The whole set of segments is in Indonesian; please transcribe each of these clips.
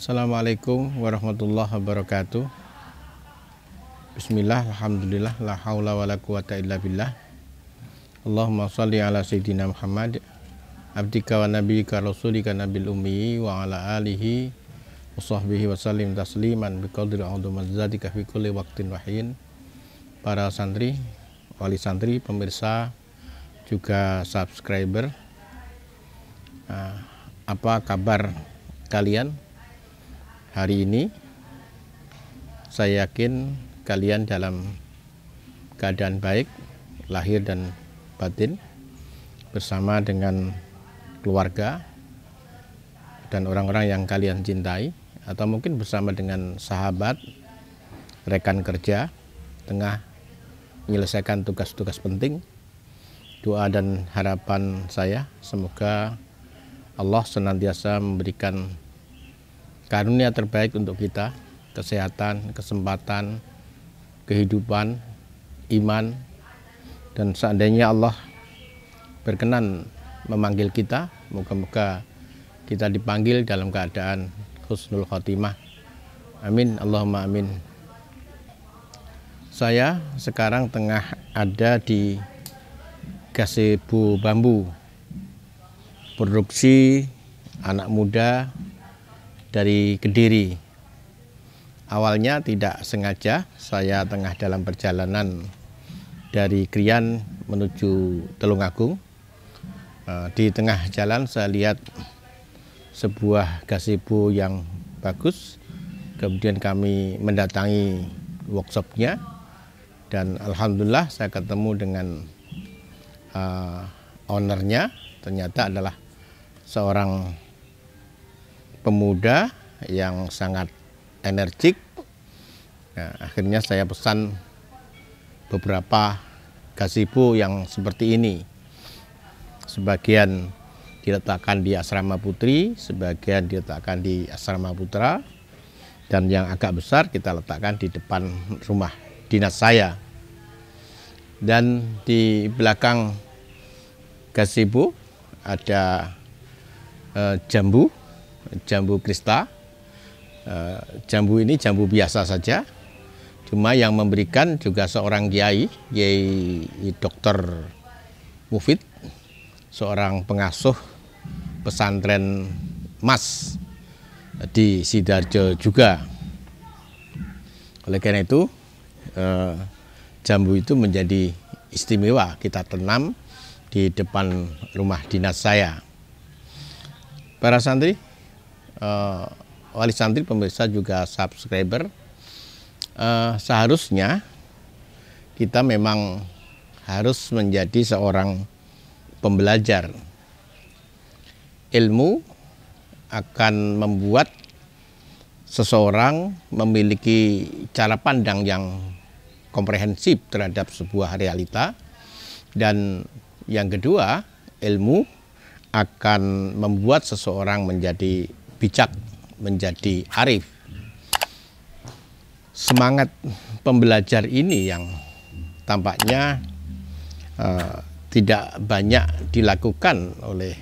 Assalamualaikum warahmatullahi wabarakatuh. Bismillah, alhamdulillah, la haula wa la quwata illa billah. Allahumma salli ala sayyidina Muhammad abdika wa nabiyyika rasulika nabil ummi wa ala alihi wa sahbihi wa sallim tasliman biqadri a'udhu mazzatika fi kulli waqtin wahin. Para santri, wali santri, pemirsa, juga subscriber, apa kabar kalian hari ini? Saya yakin kalian dalam keadaan baik, lahir dan batin, bersama dengan keluarga dan orang-orang yang kalian cintai, atau mungkin bersama dengan sahabat, rekan kerja, tengah menyelesaikan tugas-tugas penting. Doa dan harapan saya semoga Allah senantiasa memberikan karunia terbaik untuk kita, kesehatan, kesempatan, kehidupan, iman, dan seandainya Allah berkenan memanggil kita, moga-moga kita dipanggil dalam keadaan husnul khotimah. Amin, Allahumma amin. Saya sekarang tengah ada di Gazebo Bambu, produksi anak muda dari Kediri. Awalnya tidak sengaja, saya tengah dalam perjalanan dari Krian menuju Tulungagung. Di tengah jalan saya lihat sebuah gazebo yang bagus. Kemudian kami mendatangi workshopnya dan alhamdulillah saya ketemu dengan ownernya. Ternyata adalah seorang pemuda yang sangat energik. Nah, akhirnya saya pesan beberapa gazebo yang seperti ini. Sebagian diletakkan di asrama putri, sebagian diletakkan di asrama putra, dan yang agak besar kita letakkan di depan rumah dinas saya. Dan di belakang gazebo ada jambu krista. Jambu ini jambu biasa saja, cuma yang memberikan juga seorang kiai Dr. Mufid, seorang pengasuh pesantren Mas di Sidoarjo juga. Oleh karena itu jambu itu menjadi istimewa kita tanam di depan rumah dinas saya. Para santri, wali santri, pemirsa, juga subscriber, seharusnya kita memang harus menjadi seorang pembelajar. Ilmu akan membuat seseorang memiliki cara pandang yang komprehensif terhadap sebuah realita, dan yang kedua, ilmu akan membuat seseorang menjadi bijak, menjadi arif. Semangat pembelajar ini yang tampaknya tidak banyak dilakukan oleh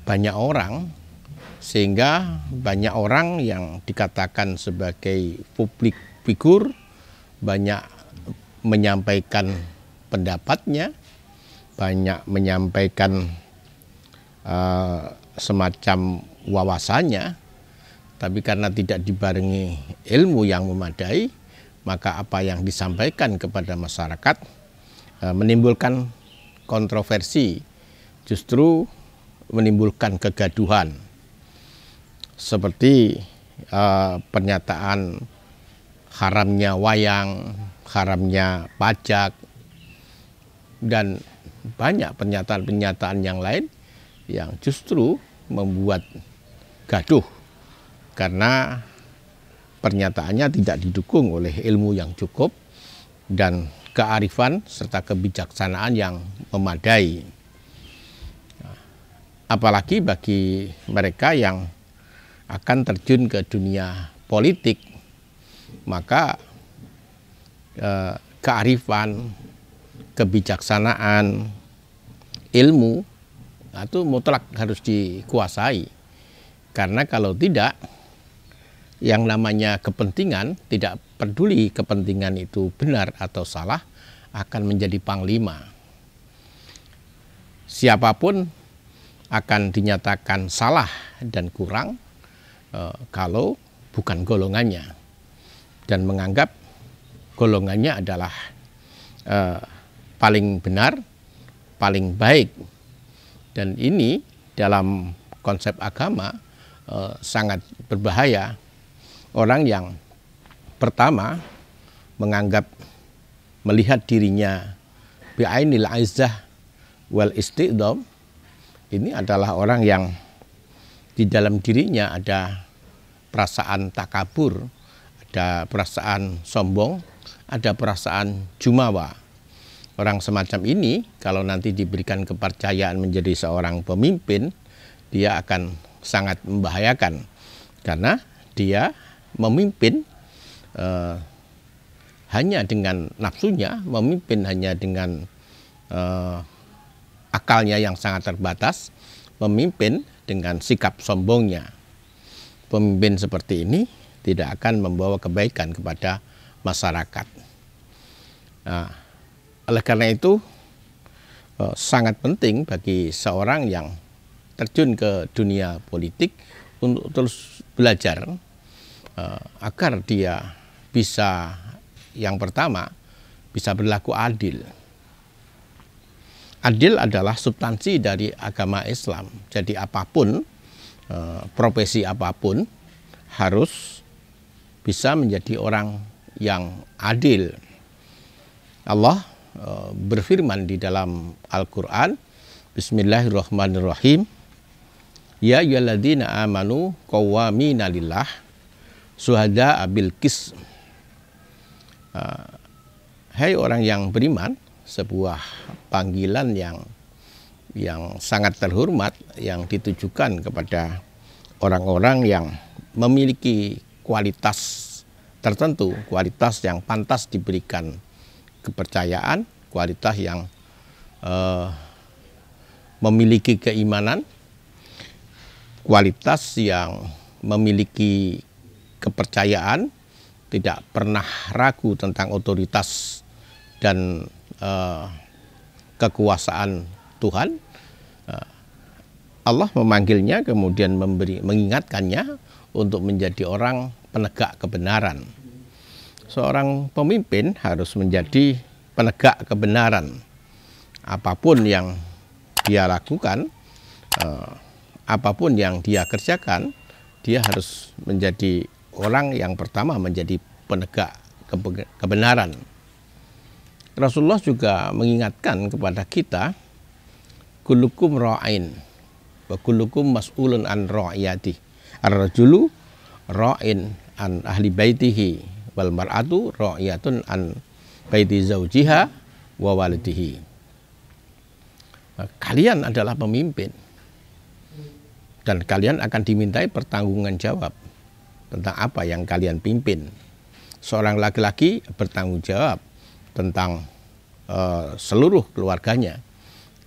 banyak orang, sehingga banyak orang yang dikatakan sebagai publik figur banyak menyampaikan pendapatnya, banyak menyampaikan semacam wawasannya, tapi karena tidak dibarengi ilmu yang memadai, maka apa yang disampaikan kepada masyarakat menimbulkan kontroversi, justru menimbulkan kegaduhan. Seperti pernyataan haramnya wayang, haramnya pajak, dan banyak pernyataan-pernyataan yang lain yang justru membuat gaduh karena pernyataannya tidak didukung oleh ilmu yang cukup dan kearifan serta kebijaksanaan yang memadai. Apalagi bagi mereka yang akan terjun ke dunia politik, maka kearifan, kebijaksanaan, ilmu itu mutlak harus dikuasai. Karena kalau tidak, yang namanya kepentingan, tidak peduli kepentingan itu benar atau salah, akan menjadi panglima. Siapapun akan dinyatakan salah dan kurang kalau bukan golongannya, dan menganggap golongannya adalah paling benar, paling baik. Dan ini dalam konsep agama sangat berbahaya. Orang yang pertama menganggap, melihat dirinya bi'ainil aizzah wal istiqdam, ini adalah orang yang di dalam dirinya ada perasaan takabur, ada perasaan sombong, ada perasaan jumawa. Orang semacam ini kalau nanti diberikan kepercayaan menjadi seorang pemimpin, dia akan sangat membahayakan, karena dia memimpin hanya dengan nafsunya, memimpin hanya dengan akalnya yang sangat terbatas, memimpin dengan sikap sombongnya. Pemimpin seperti ini tidak akan membawa kebaikan kepada masyarakat. Nah, oleh karena itu sangat penting bagi seorang yang terjun ke dunia politik untuk terus belajar agar dia bisa, yang pertama, bisa berlaku adil. Adil adalah substansi dari agama Islam. Jadi apapun, profesi apapun, harus bisa menjadi orang yang adil. Allah berfirman di dalam Al-Quran, Bismillahirrahmanirrahim, Ya ayyuhalladzina amanu qawwamina lillah Suhada abil kis. Hai orang yang beriman, sebuah panggilan yang sangat terhormat yang ditujukan kepada orang-orang yang memiliki kualitas tertentu, kualitas yang pantas diberikan kepercayaan, kualitas yang memiliki keimanan, kualitas yang memiliki kepercayaan, tidak pernah ragu tentang otoritas dan kekuasaan Tuhan. Allah memanggilnya, kemudian mengingatkannya untuk menjadi orang penegak kebenaran. Seorang pemimpin harus menjadi penegak kebenaran. Apapun yang dia lakukan, apapun yang dia kerjakan, dia harus menjadi orang yang pertama menjadi penegak kebenaran. Rasulullah juga mengingatkan kepada kita, kullukum ra'in wa kullukum mas'ulun an ra'iyati. Ar-rajulu ra'in an ahli baitihi wal mar'atu ra'iyatun an baiti zaujiha wa walidihi. Kalian adalah pemimpin dan kalian akan dimintai pertanggungan jawab tentang apa yang kalian pimpin. Seorang laki-laki bertanggung jawab tentang seluruh keluarganya,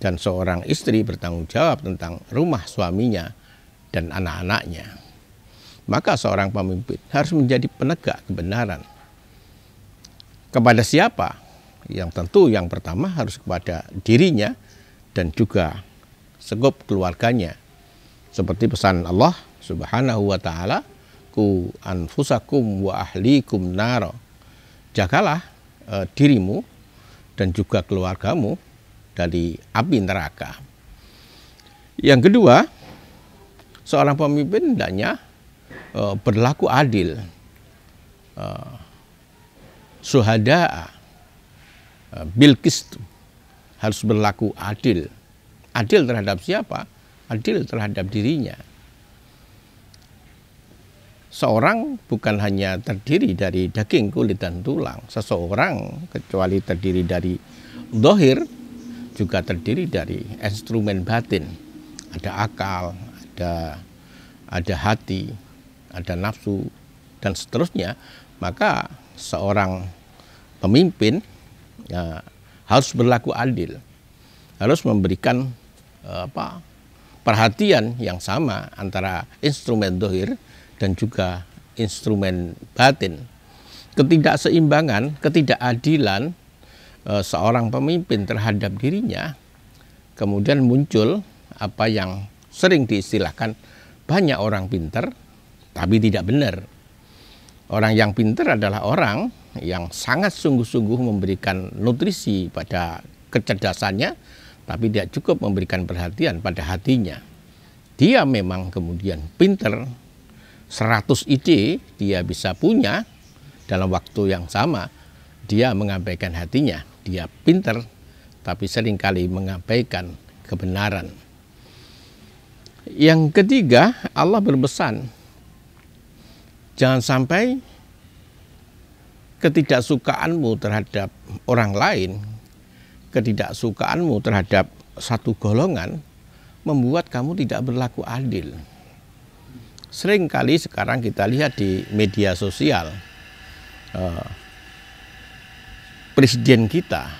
dan seorang istri bertanggung jawab tentang rumah suaminya dan anak-anaknya. Maka seorang pemimpin harus menjadi penegak kebenaran. Kepada siapa? Yang tentu yang pertama harus kepada dirinya dan juga segup keluarganya. Seperti pesan Allah Subhanahu wa ta'ala, ku anfusakum wa ahlikum naro. Jagalah dirimu dan juga keluargamu dari api neraka. Yang kedua, seorang pemimpin hendaknya berlaku adil. Syuhada bil qist, harus berlaku adil. Adil terhadap siapa? Adil terhadap dirinya. Seorang bukan hanya terdiri dari daging, kulit, dan tulang. Seseorang kecuali terdiri dari zahir, juga terdiri dari instrumen batin. Ada akal, ada hati, ada nafsu, dan seterusnya. Maka seorang pemimpin harus berlaku adil, harus memberikan perhatian yang sama antara instrumen dohir dan juga instrumen batin. Ketidakseimbangan, ketidakadilan seorang pemimpin terhadap dirinya, kemudian muncul apa yang sering diistilahkan banyak orang pintar tapi tidak benar. Orang yang pintar adalah orang yang sangat sungguh-sungguh memberikan nutrisi pada kecerdasannya, tapi tidak cukup memberikan perhatian pada hatinya. Dia memang kemudian pintar, 100 ide dia bisa punya dalam waktu yang sama, dia mengabaikan hatinya. Dia pintar, tapi seringkali mengabaikan kebenaran. Yang ketiga, Allah berpesan, jangan sampai ketidaksukaanmu terhadap orang lain, ketidaksukaanmu terhadap satu golongan membuat kamu tidak berlaku adil. Sering kali sekarang kita lihat di media sosial, presiden kita,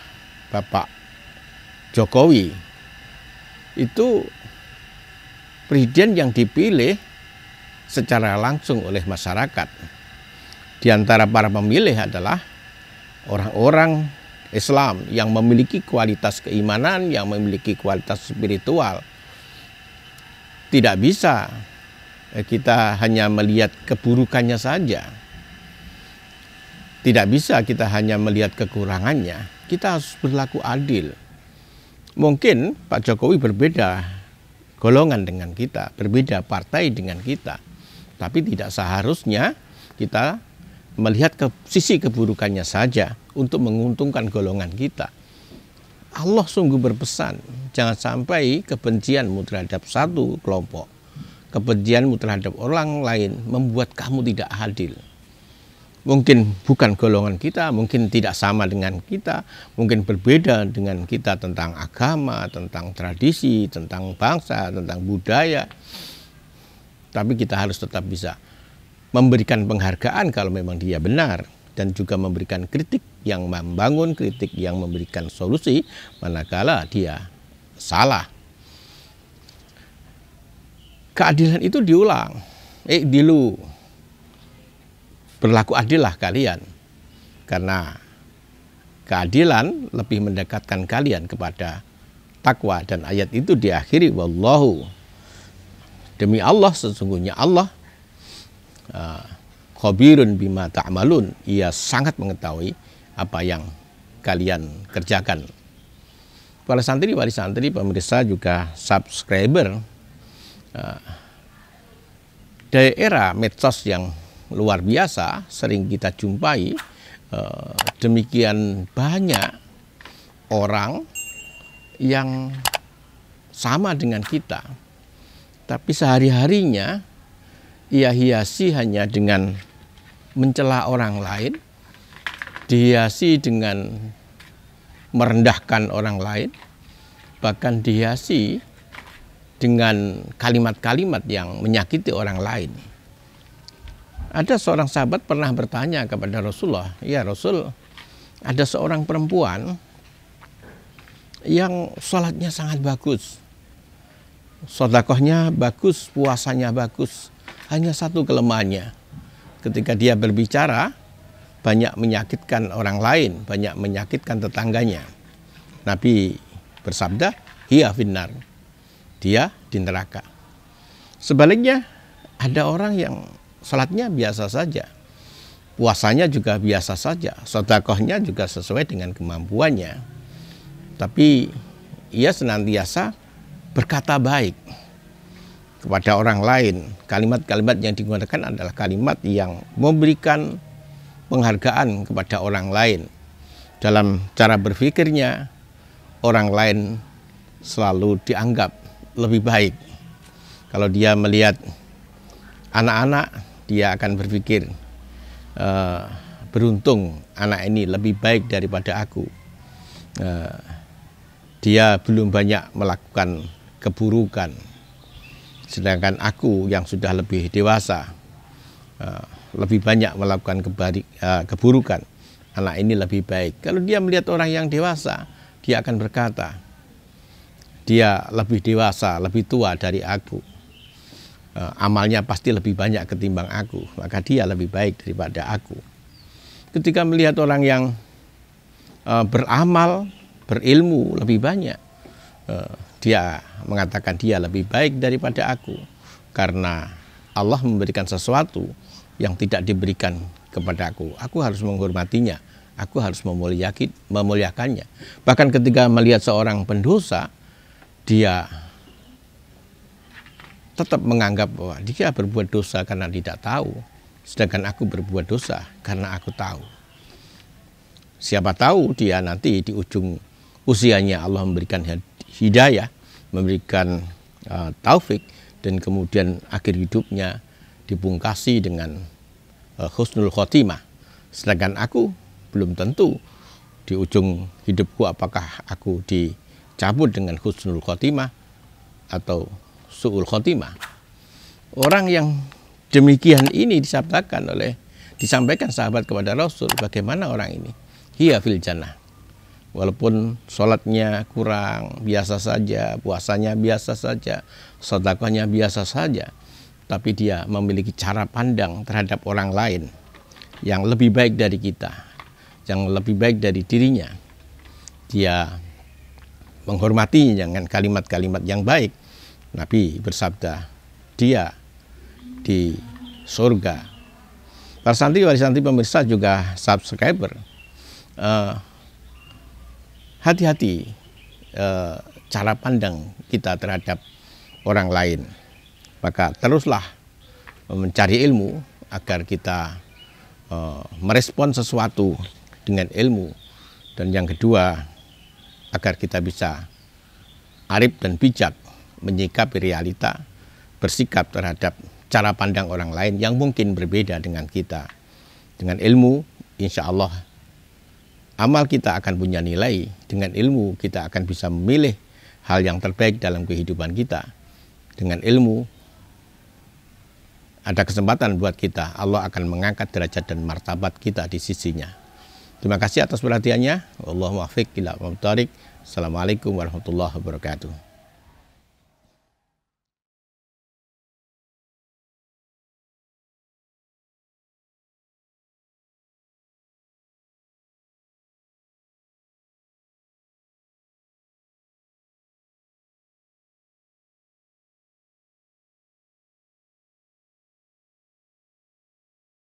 Bapak Jokowi, itu presiden yang dipilih secara langsung oleh masyarakat. Di antara para pemilih adalah orang-orang Islam yang memiliki kualitas keimanan, yang memiliki kualitas spiritual. Tidak bisa kita hanya melihat keburukannya saja. Tidak bisa kita hanya melihat kekurangannya. Kita harus berlaku adil. Mungkin Pak Jokowi berbeda golongan dengan kita, berbeda partai dengan kita. Tapi tidak seharusnya kita melihat ke sisi keburukannya saja untuk menguntungkan golongan kita. Allah sungguh berpesan, jangan sampai kebencianmu terhadap satu kelompok, kebencianmu terhadap orang lain membuat kamu tidak adil. Mungkin bukan golongan kita, mungkin tidak sama dengan kita, mungkin berbeda dengan kita tentang agama, tentang tradisi, tentang bangsa, tentang budaya. Tapi kita harus tetap bisa memberikan penghargaan kalau memang dia benar, dan juga memberikan kritik yang membangun, kritik yang memberikan solusi manakala dia salah. Keadilan itu diulang. Berlaku adillah kalian, karena keadilan lebih mendekatkan kalian kepada takwa, dan ayat itu diakhiri wallahu, demi Allah, sesungguhnya Allah khabirun bima ta'malun, ia sangat mengetahui apa yang kalian kerjakan. Para santri, wali santri, pemirsa juga subscriber, dari era medsos yang luar biasa sering kita jumpai, demikian banyak orang yang sama dengan kita, tapi sehari-harinya ia hiasi hanya dengan mencela orang lain, dihiasi dengan merendahkan orang lain, bahkan dihiasi dengan kalimat-kalimat yang menyakiti orang lain. Ada seorang sahabat pernah bertanya kepada Rasulullah, ya Rasul, ada seorang perempuan yang sholatnya sangat bagus, sedekahnya bagus, puasanya bagus, hanya satu kelemahannya, ketika dia berbicara banyak menyakitkan orang lain, banyak menyakitkan tetangganya. Nabi bersabda, hiya finnar, dia di neraka. Sebaliknya ada orang yang salatnya biasa saja, puasanya juga biasa saja, sedekahnya juga sesuai dengan kemampuannya, tapi ia senantiasa berkata baik kepada orang lain. Kalimat-kalimat yang digunakan adalah kalimat yang memberikan penghargaan kepada orang lain. Dalam cara berpikirnya, orang lain selalu dianggap lebih baik. Kalau dia melihat anak-anak, dia akan berpikir, beruntung anak ini lebih baik daripada aku. Dia belum banyak melakukan keburukan, sedangkan aku yang sudah lebih dewasa lebih banyak melakukan keburukan. Anak ini lebih baik. Kalau dia melihat orang yang dewasa, dia akan berkata, dia lebih dewasa, lebih tua dari aku, amalnya pasti lebih banyak ketimbang aku, maka dia lebih baik daripada aku. Ketika melihat orang yang beramal, berilmu lebih banyak, dia mengatakan dia lebih baik daripada aku, karena Allah memberikan sesuatu yang tidak diberikan kepada aku. Aku harus menghormatinya, aku harus memuliakannya. Bahkan ketika melihat seorang pendosa, dia tetap menganggap bahwa dia berbuat dosa karena tidak tahu, sedangkan aku berbuat dosa karena aku tahu. Siapa tahu dia nanti di ujung usianya Allah memberikan hidayah, memberikan taufik, dan kemudian akhir hidupnya dipungkasi dengan husnul khotimah. Sedangkan aku belum tentu di ujung hidupku apakah aku dicabut dengan husnul khotimah atau su'ul khotimah. Orang yang demikian ini disampaikan sahabat kepada Rasul, bagaimana orang ini? Hiya fil jannah. Walaupun sholatnya kurang, biasa saja, puasanya biasa saja, sedekahnya biasa saja, tapi dia memiliki cara pandang terhadap orang lain yang lebih baik dari kita, yang lebih baik dari dirinya. Dia menghormatinya dengan kalimat-kalimat yang baik. Nabi bersabda, dia di surga. Para santri, wali santri, pemirsa juga subscriber, hati-hati cara pandang kita terhadap orang lain. Maka teruslah mencari ilmu agar kita merespon sesuatu dengan ilmu. Dan yang kedua, agar kita bisa arif dan bijak menyikapi realita, bersikap terhadap cara pandang orang lain yang mungkin berbeda dengan kita. Dengan ilmu, insya Allah amal kita akan punya nilai. Dengan ilmu kita akan bisa memilih hal yang terbaik dalam kehidupan kita. Dengan ilmu ada kesempatan buat kita, Allah akan mengangkat derajat dan martabat kita di sisinya. Terima kasih atas perhatiannya. Wallahul muwaffiq ila aqwamit thoriq. Assalamualaikum warahmatullahi wabarakatuh.